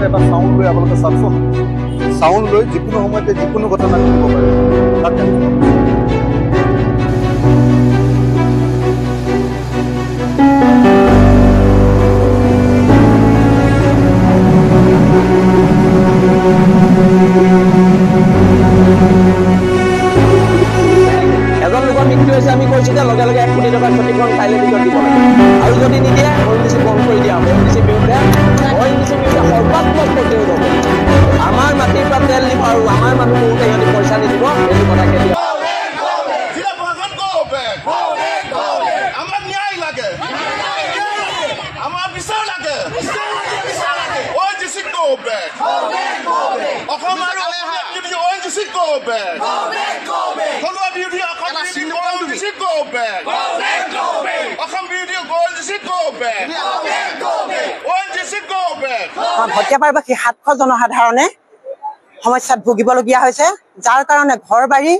এটা সাউন্ড লৈ আপোনালোকে চাওকচোন সাউন্ড লৈ যিকোনো সময়তে যিকোনো ঘটনা ঘটিব পাৰে তাকে আমি কৈছো যে লগে লগে 1 কোটি টকা ক্ষতিপূৰণ কাইলৈ ভিতৰত দিব লাগে আৰু যদি নিদিয়ে ONGC বন্ধ কৰি দিয়া ONGC বিৰুদ্ধে সৰ্বাত্মক প্ৰতিৰোধ হ'ব আমাৰ মাটিৰ পৰা তেল নিব আৰু আমাৰ মানুহবোৰকে সিহঁতি পইচা নিদিব সেইটো কথাকে দিয়া আমাৰ ন্যায় লাগে আমাৰ বিচাৰ লাগে ONGC go back অসম আৰু ONGC go back থলুৱা বিৰোধী ONGC go back অসম বিৰোধী ONGC go back ONGC go back ভটিয়াপাৰবাসী 700 জনসাধাৰণে সমস্যাত ভুগিবলগীয়া হৈছে যাৰ কাৰণে ঘৰ বাৰী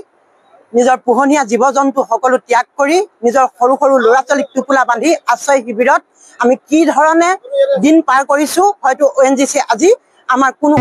নিজৰ পোহনীয়া জীৱ জন্তু সকলো ত্যাগ কৰি নিজৰ সৰু সৰু ল'ৰা ছোৱালীক টোপোলা বান্ধি আশ্ৰয় শিবিৰত আমি কি ধৰণে দিন পাৰ কৰিছো হয়তো ONGC আজি আমাৰ কোনো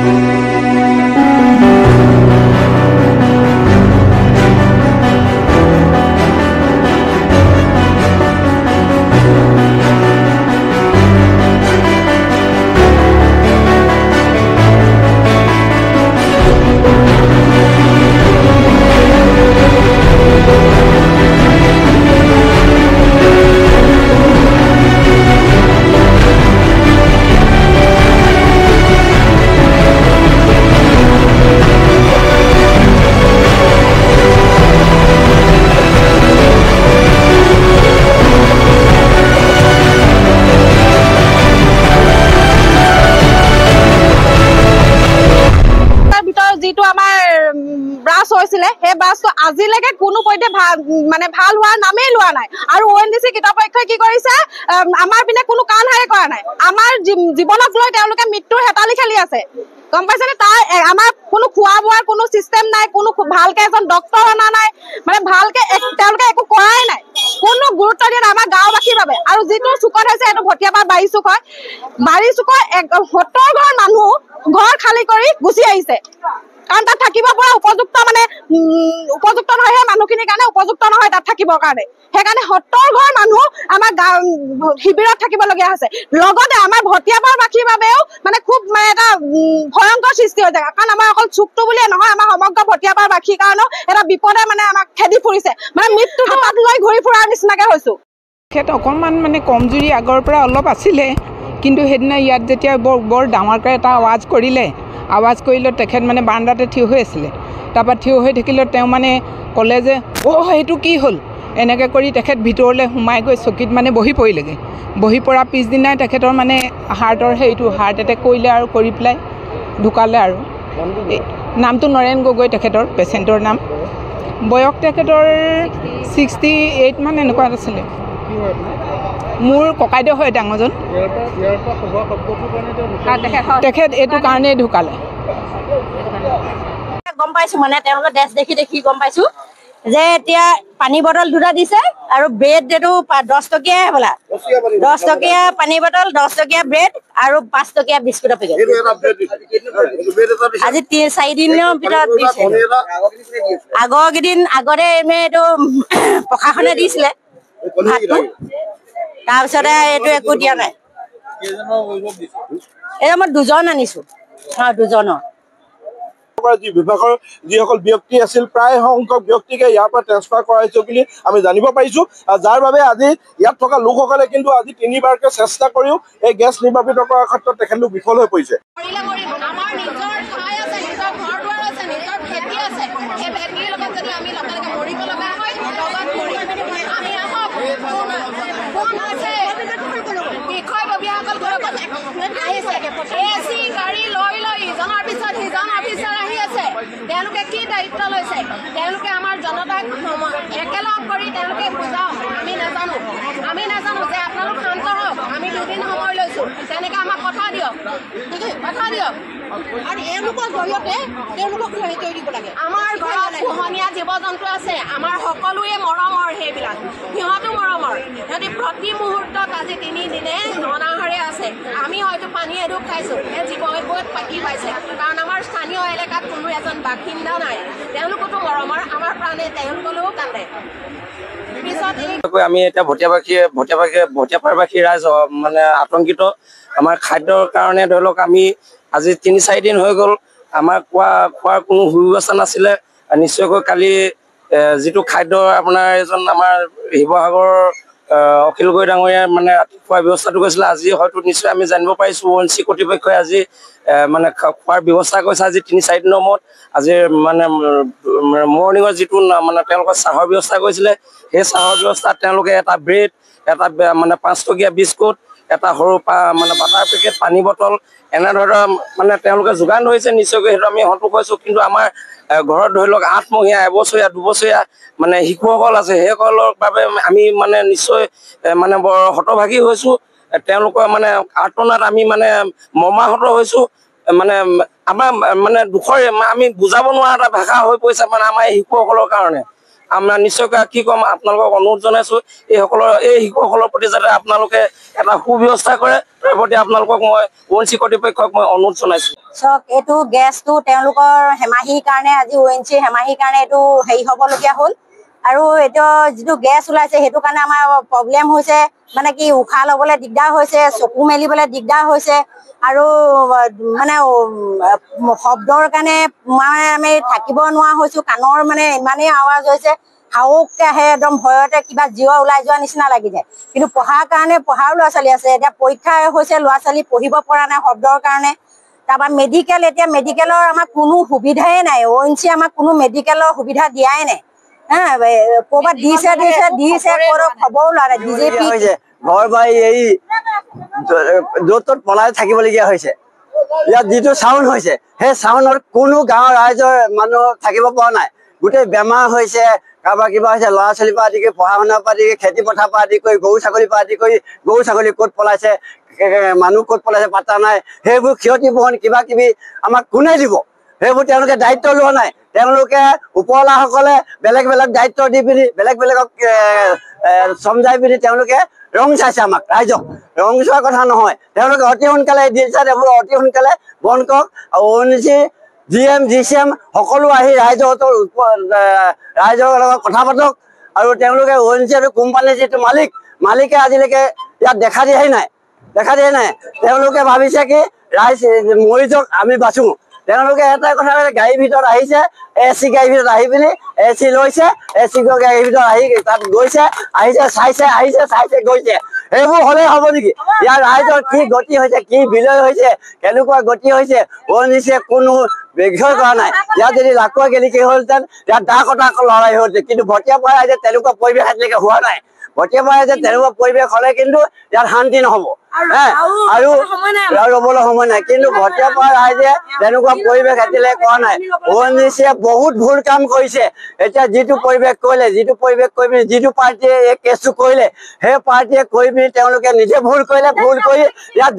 আজিলৈকে কোনো পইতে মানে ভাল হোৱাৰ নামেই লোৱা নাই আৰু ONGC কৃতপক্ষই কি কৰিছে আমাৰ পিনে কোনো কাণ হাৰে কৰা নাই আমাৰ জীৱনক লৈ তেওঁলোকে মৃত্যুৰ হেতালি খেলি আছে গম পাইছেনে তাৰ আমাৰ কোনো খোৱা বোৱাৰ কোনো সিস্টেম নাই কোনো ভালকে এজন ডক্টৰ অনা নাই মানে ভালকে তেওঁলোকে একো কৰাই নাই কোনো গুৰুত্ব দিয়া নাই আমাৰ গাঁওবাসীৰ বাবে আৰু যিটো চুকত হৈছে এইটো ভটিয়াপাৰ বাৰী চুক হয় বাৰী চুকৰ 70 ঘৰ মানুহ ঘৰ খালী কৰি গুচি আহিছে কাৰণ তাত থাকিব পৰা উপযুক্ত মানে উপযুক্ত নহয় মানুহখিনিৰ কাৰণে উপযুক্ত নহয় তাত থাকিবৰ কাৰণে সেইকাৰণে 70 ঘৰ মানুহ আমাৰ শিবিৰত থাকিবলগীয়া হৈছে লগতে আমাৰ ভটিয়াপাৰবাসীৰ বাবেও মানে খুব মানে এটা ভয়ংকৰ সৃষ্টি হৈ যায় কাৰণ আমাৰ অকল চুকটো বুলিয়ে নহয় আমাৰ সমগ্ৰ ভটিয়াপাৰবাসীৰ কাৰণেও এটা বিপদে মানে আমাক খেদি ফুৰিছে মানে মৃত্যু হাতত লৈ ঘূৰি ফুৰাৰ নিচিনাকে হৈছো তেখেত অকণমান মানে কমজুৰি আগৰ পৰা অলপ আছিলে কিন্তু সেইদিনা ইয়াত যেতিয়া বৰ ডাঙৰকৈ এটা আৱাজ কৰিলে আৱাজ কৰিলে তেখেত মানে বাৰাণ্ডাতে থিয় হৈ আছিলে তাৰপৰা থিয় হৈ থাকিলে তেওঁ মানে ক'লে যে সেইটো কি হ'ল এনেকৈ কৰি তেখেত ভিতৰলৈ সোমাই গৈ চকীত মানে বহি পৰিলেগৈ বহি পৰা পিছদিনাই তেখেতৰ মানে হাৰ্টৰ হাৰ্ট এটেক কৰিলে আৰু কৰি পেলাই ঢুকালে আৰু নামটো নৰেন গগৈ তেখেতৰ পেচেণ্টৰ নাম বয়স তেখেতৰ 68 মান এনেকুৱা আছিলে মোৰ ককাইদেউ হয় ডাঙৰজন তেখেত এইটো কাৰণেই ঢুকালে গম পাইছো মানে তেওঁলোকৰ ড্ৰেছ দেখি গম পাইছো যে এতিয়া পানী বটল দুটা দিছে আৰু ব্ৰেড এইটো 10 টকীয়া হ'বলা 10 টকীয়া পানী বটল 10 টকীয়া ব্ৰেড আৰু 5 টকীয়া বিস্কুটৰ পেকেট আজি 4 দিনৰ ভিতৰত দিছে আগৰ কেইদিন আগতে এইটো প্ৰশাসনে দিছিলে তাৰপিছতে এইটো একো দিয়া নাই এটা মই 2 জন আনিছো 2 জনৰ বিভাগৰ যিসকল ব্যক্তি আছিল প্ৰায় সংখ্যক ব্যক্তিকে ইয়াৰ পৰা ট্ৰেন্সফাৰ কৰা হৈছে বুলি আমি জানিব পাৰিছো যাৰ বাবে আজি ইয়াত থকা লোকসকলে কিন্তু আজি 3বাৰকৈ চেষ্টা কৰিও এই গেছ নিৰ্বাপিত কৰাৰ ক্ষেত্ৰত তেখেতলোক বিফল হৈ পৰিছে তেওঁলোকে কি দায়িত্ব লৈছে তেওঁলোকে আমাৰ জনতাক একেলগ কৰি তেওঁলোকে বুজাওক আমি নাজানো যে আপোনালোক শান্ত হওক আমি 2 দিন সময় লৈছো তেনেকৈ আমাক কথা দিয়ক আৰু এওঁলোকৰ জৰিয়তে তেওঁলোকক হেৰি কৰি দিব লাগে। আমাৰ ঘৰত পোহনীয়া জীৱ জন্তু আছে, আমাৰ সকলোৱে মৰমৰ, সেইবিলাক সিহঁতো মৰমৰ। সিহঁতি প্ৰতি মুহূৰ্তত আজি 3 দিনে অনাহাৰে আছে। আমি হয়তো পানী এডোপ খাইছোঁ, সেই জীৱ বহুত পাখি পাইছে, কাৰণ আমাৰ স্থানীয় এলেকাত কোনো এজন বাসিন্দা নাই। তেওঁলোকতো মৰমৰ, আমাৰ প্ৰাণে তেওঁলোকলৈও কান্দে। আমি এতিয়া ভটিয়াপাৰবাসী ৰাইজ মানে আতংকিত। আমাৰ খাদ্যৰ কাৰণে ধৰি লওক আমি আজি 3-4 দিন হৈ গ'ল, আমাৰ খোৱাৰ কোনো সুব্যৱস্থা নাছিলে। নিশ্চয়কৈ কালি যিটো খাদ্য আপোনাৰ এজন আমাৰ শিৱসাগৰৰ অখিল গগৈ ডাঙৰীয়াই মানে খোৱাৰ ব্যৱস্থাটো কৰিছিলে, আজি হয়তো নিশ্চয় আমি জানিব পাৰিছোঁ ONGC কৰ্তৃপক্ষই আজি মানে খোৱাৰ ব্যৱস্থা কৰিছে। আজি 3-4 দিনৰ মূৰত আজি মানে মৰ্ণিঙৰ যিটো মানে তেওঁলোকে চাহৰ ব্যৱস্থা কৰিছিলে, সেই চাহৰ ব্যৱস্থাত তেওঁলোকে এটা ব্ৰেড, এটা মানে 5 টকীয়া বিস্কুট, এটা সৰু মানে বাটাৰ পেকেট, পানী বটল এনেধৰণৰ মানে তেওঁলোকে যোগান ধৰিছে। নিশ্চয়কৈ সেইটো আমি সন্তোষ হৈছোঁ। কিন্তু আমাৰ ঘৰত ধৰি লওক 8 মহীয়া, 1 বছৰীয়া, 2 বছৰীয়া মানে শিশুসকল আছে, সেইসকলৰ বাবে আমি মানে নিশ্চয় মানে বৰ হতভাগী হৈছোঁ। তেওঁলোকৰ মানে আৰ্তনাত আমি মানে মৰ্মাহত হৈছোঁ। মানে আমাৰ মানে দুখৰে আমি বুজাব নোৱাৰা এটা ভাষা হৈ পৰিছে মানে আমাৰ এই শিশুসকলৰ কাৰণে। আমৰা নিশ্চয়কৈ কি ক'ম, আপোনালোকক অনুৰোধ জনাইছোঁ এই শিশুসকলৰ প্ৰতি যাতে আপোনালোকে এটা সুব্যৱস্থা কৰে, তাৰ প্ৰতি আপোনালোকক মই ONGC কৰ্তৃপক্ষক মই অনুৰোধ জনাইছোঁ। চক এইটো গেছটো তেওঁলোকৰ হেমাহিৰ কাৰণে আজি ONGC হেমাহিৰ কাৰণে এইটো হেৰি হ'বলগীয়া হ'ল। আৰু এইটো যিটো গেছ ওলাইছে সেইটো কাৰণে আমাৰ প্ৰব্লেম হৈছে, মানে কি উশাহ ল'বলৈ দিগদাৰ হৈছে, চকু মেলিবলৈ দিগদাৰ হৈছে, আৰু মানে শব্দৰ কাৰণে মানে আমি থাকিব নোৱাৰা হৈছোঁ। কাণৰ মানে ইমানেই আৱাজ হৈছে, হাওককৈ আহে, একদম ভয়তে কিবা জীৱ ওলাই যোৱা নিচিনা লাগি যায়। কিন্তু পঢ়াৰ কাৰণে পঢ়াৰো ল'ৰা ছোৱালী আছে, এতিয়া পৰীক্ষা হৈছে, ল'ৰা ছোৱালী পঢ়িব পৰা নাই শব্দৰ কাৰণে। তাৰপৰা মেডিকেল, এতিয়া মেডিকেলৰ আমাক কোনো সুবিধাই নাই। ONGC আমাক কোনো মেডিকেলৰ সুবিধা দিয়াই নাই। ক'ৰবাত দিছে খবৰো লোৱা নাই। DJP ঘৰ বাৰী এৰি য'ত ত'ত পলাই থাকিবলগীয়া হৈছে। ইয়াত যিটো চাউণ্ড হৈছে, সেই চাউণ্ডত কোনো গাঁৱৰ ৰাইজৰ মানুহ থাকিব পৰা নাই। গোটেই বেমাৰ হৈছে, কাৰোবাৰ কিবা হৈছে, ল'ৰা ছোৱালীৰ পৰা আদি কৰি, পঢ়া শুনাৰ পৰা আদি কৰি, খেতি পথাৰৰ পৰা আদি কৰি, গৰু ছাগলীৰ পৰা আদি কৰি, গৰু ছাগলী ক'ত পলাইছে, মানুহ ক'ত পলাইছে পাত্তা নাই। সেইবোৰ ক্ষতিপূৰণ কিবা কিবি আমাক কোনে দিব, সেইবোৰ তেওঁলোকে দায়িত্ব লোৱা নাই। তেওঁলোকে ওপৰৱালাসকলে বেলেগ বেলেগ দায়িত্ব দি পিনি, বেলেগক চমজাই পিনি তেওঁলোকে ৰং চাইছে আমাক, ৰাইজক। ৰং চোৱাৰ কথা নহয়, তেওঁলোকে অতি সোনকালে এইবোৰ অতি সোনকালে বন্ধ কৰক। আৰু ONGC GM GCM সকলো আহি ৰাইজৰ লগত কথা পাতক। আৰু তেওঁলোকে ONGC কোম্পানীৰ যিটো মালিকে আজিলৈকে ইয়াত দেখা দিয়াই নাই। তেওঁলোকে ভাবিছে কি ৰাইজ মৰি যাওক, আমি বাচোঁ। তেওঁলোকে এটাই কথা কৈছে, গাড়ীৰ ভিতৰত আহিছে, AC গাড়ীৰ ভিতৰত আহি পিনি AC লৈছে, AC গাড়ীৰ ভিতৰত আহি তাত গৈছে, চাইছে গৈছে। সেইবোৰ হ'লে হ'ব নেকি? ইয়াৰ ৰাইজৰ কি গতি হৈছে, কি বিলয় হৈছে, কেনেকুৱা গতি হৈছে, ONGC কোনো বিষয় কৰা নাই। ইয়াত যদি লাকুৱা গেলি কি হ'লহেঁতেন, ইয়াত দা কটা লৰাই হ'লহেঁতেন। কিন্তু ভটিয়াপাৰা ৰাইজে তেনেকুৱা পৰিৱেশ আজিলৈকে হোৱা নাই। ভটিয়াপাৰা ৰাইজে তেনেকুৱা পৰিৱেশ হ'লে কিন্তু ইয়াত শান্তি নহ'ব। আৰু ৰ'বলৈ সময় নাই। কিন্তু ভটিয়াপাৰা ৰাইজে তেনেকুৱা পৰিৱেশ এতিয়ালৈকে কৰা নাই। ONGC বহুত ভুল কাম কৰিছে। এতিয়া যিটো পৰিৱেশ কৰি পিনি যিটো পাৰ্টীয়ে এই কেছটো কৰিলে, সেই পাৰ্টীয়ে কৰি পিনি তেওঁলোকে নিজে ভুল কৰি ইয়াত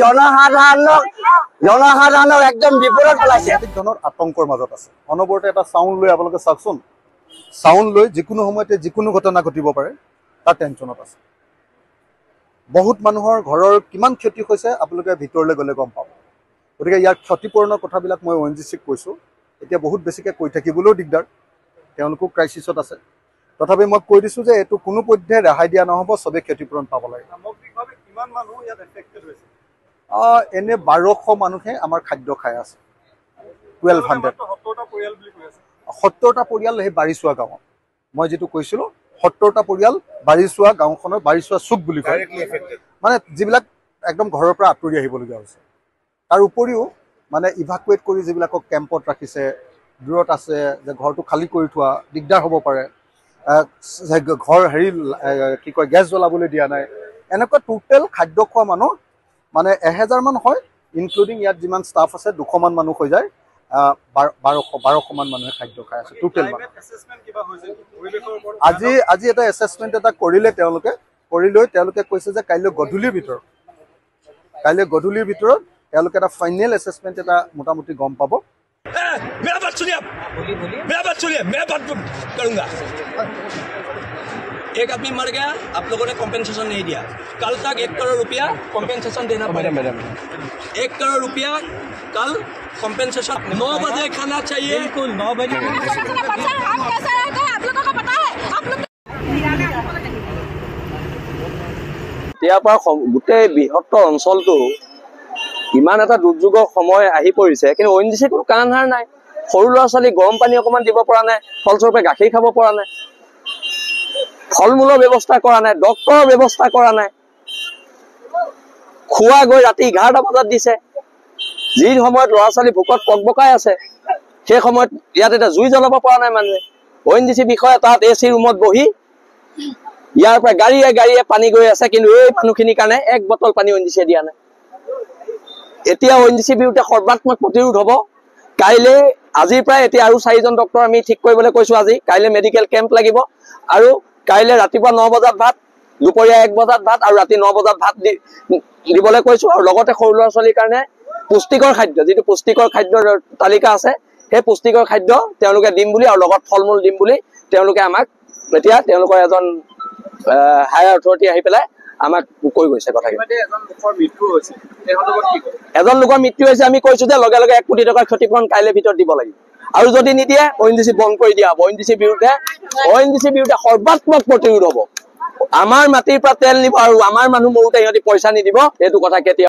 জনসাধাৰণক একদম বিপদত পেলাইছে। জনৰ আতংকৰ মাজত আছে। অনবৰতে এটা চাউণ্ড লৈ আপোনালোকে চাওকচোন, চাউণ্ড লৈ যিকোনো সময়তে যিকোনো ঘটনা ঘটিব পাৰে, তাৰ টেনশ্যনত আছে। বহুত মানুহৰ ঘৰৰ কিমান ক্ষতি হৈছে আপোনালোকে ভিতৰলৈ গ'লে গম পাব। গতিকে ইয়াৰ ক্ষতিপূৰণৰ কথাবিলাক মই ONGCক কৈছোঁ। এতিয়া বহুত বেছিকৈ কৈ থাকিবলৈও দিগদাৰ, তেওঁলোকো ক্ৰাইচিছত আছে। তথাপি মই কৈ দিছোঁ যে এইটো কোনো পধ্যে ৰেহাই দিয়া নহ'ব, চবেই ক্ষতিপূৰণ পাব লাগে। সামগ্ৰিকভাৱে কিমান মানুহ ইয়াত এফেক্টেড হৈছে? এনে 1200 মানুহে আমাৰ খাদ্য খাই আছে। 1200 70টা পৰিয়াল সেই বাৰিচোৱা গাঁৱত। মই যিটো কৈছিলোঁ 70টা পৰিয়াল বাৰিচোৱা গাঁওখনৰ, বাৰিচোৱা চুক বুলি কয়, মানে যিবিলাক একদম ঘৰৰ পৰা আঁতৰি আহিবলগীয়া হৈছে। তাৰ উপৰিও মানে ইভাকুৱেট কৰি যিবিলাকক কেম্পত ৰাখিছে, দূৰত আছে, যে ঘৰটো খালী কৰি থোৱা, দিগদাৰ হ'ব পাৰে, ঘৰ গেছ জ্বলাবলৈ দিয়া নাই, এনেকুৱা টোটেল খাদ্য খোৱা মানুহ মানে 1000 মান হয়, ইনক্লুডিং ইয়াত যিমান ষ্টাফ আছে 200 মান মানুহ হৈ যায়। 1200 মান মানুহে খাদ্য খাই আছে টোটেল। আজি এটা এছেছমেণ্ট এটা কৰিলে তেওঁলোকে, কৰি লৈ তেওঁলোকে কৈছে যে কাইলৈ গধূলিৰ ভিতৰত তেওঁলোকে এটা ফাইনেল এছেছমেণ্ট এটা মোটামুটি গম পাব। मेरा बात सुनिए आप, मेरा बात सुनिए, मैं बात करूंगा। एक आदमी मर गया, आप लोगों ने कॉम्पेंसेशन नहीं दिया, कल तक 1 करोड़ रुपया कॉम्पेंसेशन देना पड़ेगा। 1 करोड़ रुपया कल कॉम्पेंसेशन। 9 बजे खाना चाहिए, बिल्कुल 9 बजे। ইয়াৰ পৰা গোটেই বৃহত্তৰ অঞ্চলটো ইমান এটা দুৰ্যোগৰ সময় আহি পৰিছে, কিন্তু ONGC কোনো কাণ হাৰ নাই। সৰু ল'ৰা ছোৱালী গৰম পানী অকণমান দিব পৰা নাই, ফলস্বৰূপে গাখীৰ খাব পৰা নাই, ফল মূলৰ ব্যৱস্থা কৰা নাই, ডক্তৰৰ ব্যৱস্থা কৰা নাই। খোৱা গৈ ৰাতি 11টা বজাত দিছে, যি সময়ত ল'ৰা ছোৱালী ভোকত ককবকাই আছে, সেই সময়ত ইয়াত এটা জুই জ্বলাব পৰা নাই মানুহে। ONGC বিষয়া তাত AC ৰুমত বহি ইয়াৰ পৰা গাড়ীয়ে গাড়ীয়ে পানী গৈ আছে, কিন্তু এই মানুহখিনিৰ কাৰণে 1 বটল পানী ONGC দিয়া নাই। এতিয়া ONGC বিৰুদ্ধে সৰ্বাত্মক প্ৰতিৰোধ হ'ব। কাইলৈ আজিৰ পৰাই এতিয়া আৰু 4জন ডক্তৰ আমি ঠিক কৰিবলৈ কৈছোঁ। আজি কাইলৈ মেডিকেল কেম্প লাগিব, আৰু কাইলৈ ৰাতিপুৱা 9 বজাত ভাত, দুপৰীয়া 1 বজাত ভাত, আৰু ৰাতি 9 বজাত ভাত দিবলৈ কৈছোঁ। আৰু লগতে সৰু ল'ৰা ছোৱালীৰ কাৰণে পুষ্টিকৰ খাদ্য, যিটো পুষ্টিকৰ খাদ্যৰ তালিকা আছে, সেই পুষ্টিকৰ খাদ্য তেওঁলোকে দিম বুলি, আৰু লগত ফল মূল দিম বুলি তেওঁলোকে আমাক এতিয়া তেওঁলোকৰ এজন হায়াৰ অথৰিটি আহি পেলাই আমাক কৈ গৈছে কথাখিনি। এজন লোকৰ মৃত্যু হৈছে, আমি কৈছোঁ যে লগে লগে 1 কোটি টকাৰ ক্ষতিপূৰণ কাইলৈ ভিতৰত দিব লাগিব, আৰু যদি নিদিয়ে ONGC বন্ধ কৰি দিয়া হ'ব। ONGC বিৰুদ্ধে সৰ্বাত্মক প্ৰতিৰোধ হ'ব। আমাৰ মাটিৰ পৰা তেল নিব, আৰু আমাৰ মানুহ মৰোতে সিহঁতি পইচা নিদিব, এইটো কথা কেতিয়া